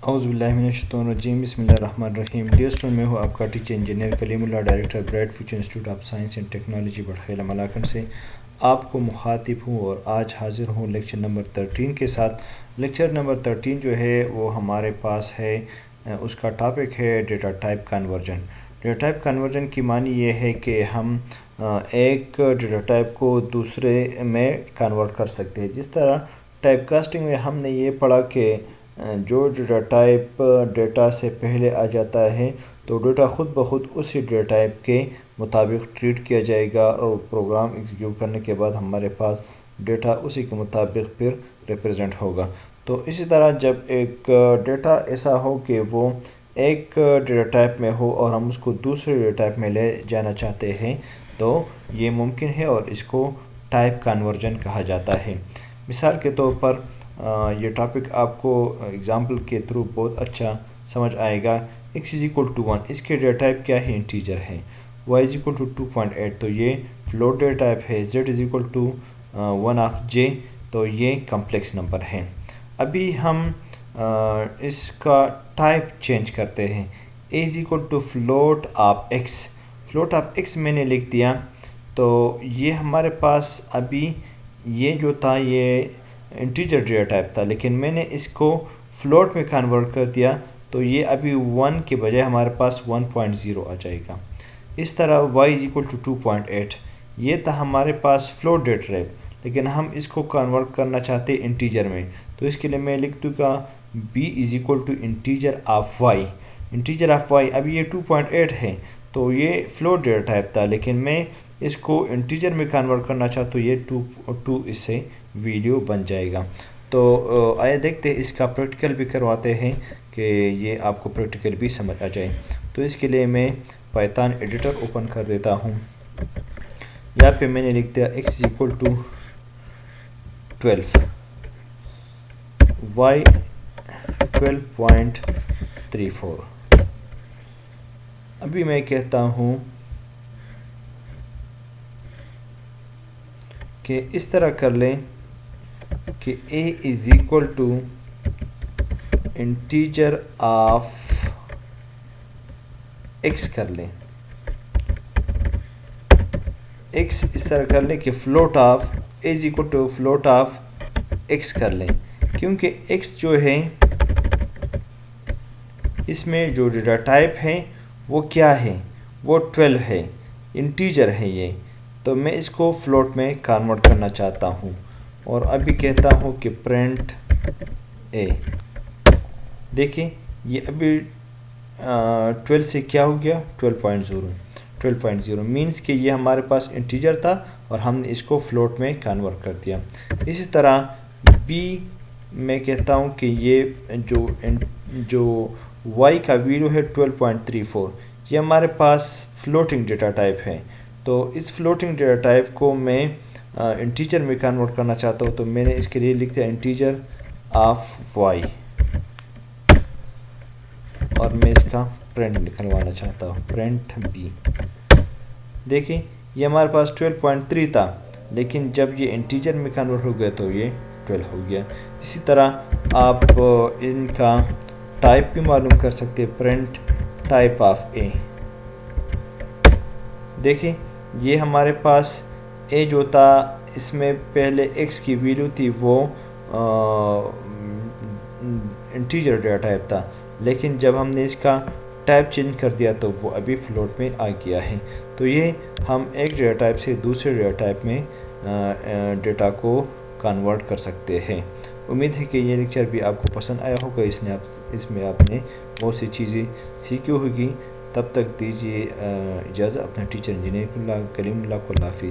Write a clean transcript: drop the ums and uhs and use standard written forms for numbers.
اعوذ باللہ من الشیطان الرجیم، بسم اللہ الرحمن الرحیم۔ ڈیئر اسٹوڈنٹ، میں ہوں آپ کا teacher engineer Kaleem Ullah, director bright future institute of science and technology Barkhel Malakand سے آپ کو مخاطب ہوں، اور آج حاضر ہوں لیکچر نمبر 13 کے ساتھ۔ لیکچر نمبر 13 جو ہے وہ ہمارے پاس ہے، اس کا ٹاپک ہے data type conversion. Data type conversion کی معنی یہ ہے کہ ہم ایک ڈیٹا ٹائپ کو دوسرے میں کنورٹ کر سکتے ہیں۔ جس طرح ٹائپ کاسٹنگ میں ہم نے یہ پڑھا کہ جو ڈیٹا ٹائپ ڈیٹا سے پہلے آ جاتا ہے تو ڈیٹا خود بخود اسی ڈیٹا ٹائپ کے مطابق ٹریٹ کیا جائے گا، اور پروگرام ایگزیکیوٹ کرنے کے بعد ہمارے پاس ڈیٹا اسی کے مطابق پھر ریپرزینٹ ہوگا۔ تو اسی طرح جب ایک ڈیٹا ایسا ہو کہ وہ ایک ڈیٹا ٹائپ میں ہو اور ہم اس کو دوسرے ڈیٹا ٹائپ میں لے جانا چاہتے ہیں تو یہ ممکن ہے، اور اس کو ٹائپ کنورژن کہا جاتا ہے۔ مثال کے طور پر یہ ٹاپک آپ کو اگزامپل کے تھرو بہت اچھا سمجھ آئے گا۔ x=1، اس کے ڈیٹا ٹائپ کیا ہے؟ انٹیجر ہے۔ y=2.8، تو یہ فلوٹ ڈیٹا ٹائپ ہے۔ z=1 تو یہ کمپلیکس نمبر ہے۔ ابھی ہم اس کا ٹائپ چینج کرتے ہیں۔ a=float of x، float of x میں نے لکھ دیا، تو یہ ہمارے پاس ابھی یہ جو تھا یہ انٹیجر ڈیٹا ٹائپ تھا، لیکن میں نے اس کو فلوٹ میں کنورٹ کر دیا، تو یہ ابھی 1 کے بجائے ہمارے پاس 1.0 آ جائے گا۔ اس طرح y=2.8، یہ تھا ہمارے پاس فلوٹ ڈیٹا ٹائپ، لیکن ہم اس کو کنورٹ کرنا چاہتے ہیں انٹیجر میں، تو اس کے لیے میں لکھ دوں گا b=integer of y۔ Integer of y، ابھی یہ 2.8 ہے تو یہ فلوٹ ڈیٹا ٹائپ تھا، لیکن میں اس کو انٹیجر میں کنورٹ کرنا چاہتا ہوں، یہ 2 اس سے ویلیو بن جائے گا۔ تو آئے دیکھتے ہیں، اس کا پریکٹیکل بھی کرواتے ہیں کہ یہ آپ کو پریکٹیکل بھی سمجھ آ جائے۔ تو اس کے لیے میں پائتھن ایڈیٹر اوپن کر دیتا ہوں۔ یہاں پہ میں نے لکھ دیا x=12، y 12.34۔ ابھی میں کہتا ہوں کہ اس طرح کر لیں کہ a=integer of x کر لیں، x اس طرح کر لیں کہ float of x کر لیں، کیونکہ x جو ہے اس میں جو ڈیٹا ٹائپ ہے وہ کیا ہے؟ وہ 12 ہے، انٹیجر ہے یہ، تو میں اس کو فلوٹ میں کنورٹ کرنا چاہتا ہوں، اور ابھی کہتا ہوں کہ پرنٹ a۔ دیکھیں یہ ابھی 12 سے کیا ہو گیا؟ 12.0 مینس کہ یہ ہمارے پاس انٹیجر تھا اور ہم نے اس کو فلوٹ میں کنورٹ کر دیا۔ اسی طرح b میں کہتا ہوں کہ یہ جو y کا ویلیو ہے 12.34، یہ ہمارے پاس فلوٹنگ ڈیٹا ٹائپ ہے، تو اس فلوٹنگ ڈیٹا ٹائپ کو میں انٹیجر میں کنورٹ کرنا چاہتا ہوں، تو میں نے اس کے لیے لکھ دیا انٹیجر آف y، اور میں اس کا پرنٹ نکلوانا چاہتا ہوں، پرنٹ b۔ دیکھیں یہ ہمارے پاس 12.3 تھا، لیکن جب یہ انٹیجر میں کنورٹ ہو گیا تو یہ 12 ہو گیا۔ اسی طرح آپ ان کا ٹائپ بھی معلوم کر سکتے ہیں، پرنٹ ٹائپ آف a۔ دیکھیں یہ ہمارے پاس a جو تھا اس میں پہلے x کی ویلیو تھی، وہ انٹیجر ڈیٹا ٹائپ تھا، لیکن جب ہم نے اس کا ٹائپ چینج کر دیا تو وہ ابھی فلوٹ میں آ گیا ہے۔ تو یہ ہم ایک ڈیٹا ٹائپ سے دوسرے ڈیٹا ٹائپ میں ڈیٹا کو کنورٹ کر سکتے ہیں۔ امید ہے کہ یہ لیکچر بھی آپ کو پسند آیا ہوگا، اس میں آپ نے بہت سی چیزیں سیکھی ہوگی۔ تب تک دیجیے اجازت اپنا ٹیچر انجینئر کلیم اللہ کو۔ اللہ حافظ۔